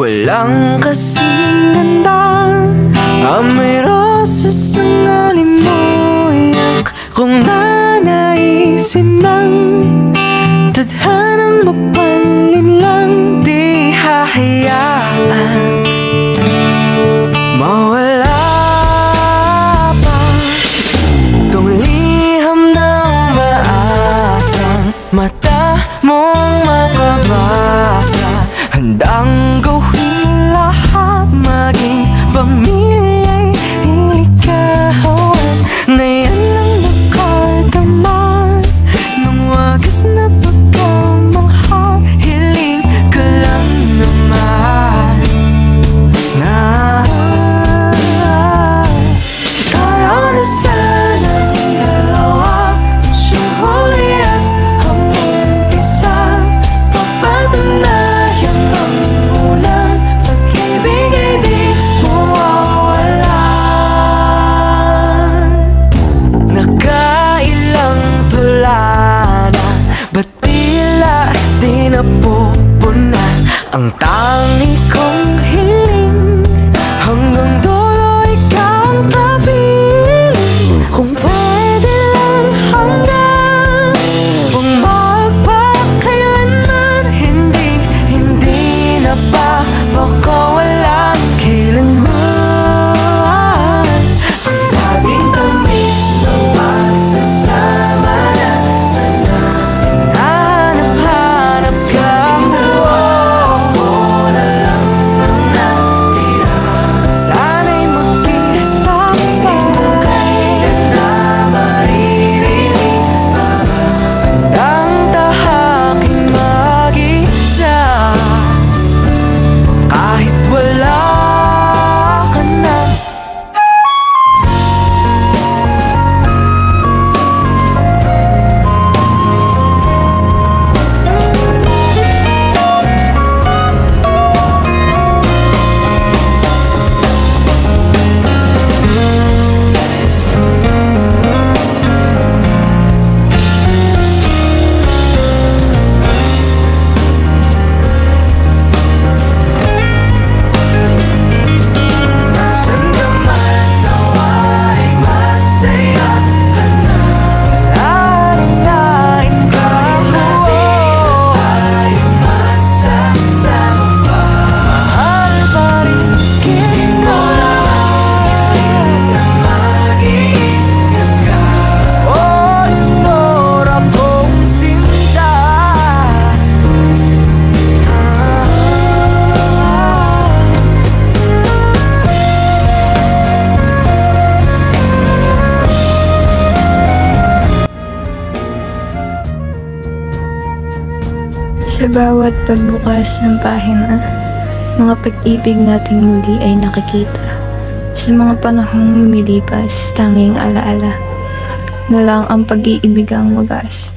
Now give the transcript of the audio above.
Walang kasing ganda, amoy rosas ang alimoyak. Kung nanaisin ng tadhanang mapalin lang, di hahayaan mawala pa tong liham na umaasang mata mong makabasa. Handang gawin lahat, maging pamilya'y iligawan, na yan lang nakagaman ng wagas na pagkamahal. Hiling ka lang naman na tayo na sana ang dalawa, siyang huli at ang umpisa. Papatunayan ang unang pag-ibig ay di mawawalan. Nakailang tula na, ba't tila di napupunan ang tangi kong hiling? Hanggang dulo ikaw ang kapiling. Kung pwede lang hanggang kung magpakailanman, hindi na ba baka walang kailanman. Ang laging tamis ng pagsasama na sana hanap-hanap ka. Ako na lang ang natira, sana'y magkita pa. Kailan na maririnig ang tahaking mag-isa, kahit wala ka na. Saan naman nawa'y masaya ka na, lalayain ka. Tayo magsasama pa, mahal pa rin kita. Na mag-iingat ka, o lindor akong sinta. Sa bawat pagbukas ng pahina, mga pag-ibig nating muli ay nakikita. Sa mga panahong lumilipas, tanging alaala na lang ang pag-iibig ang wagas.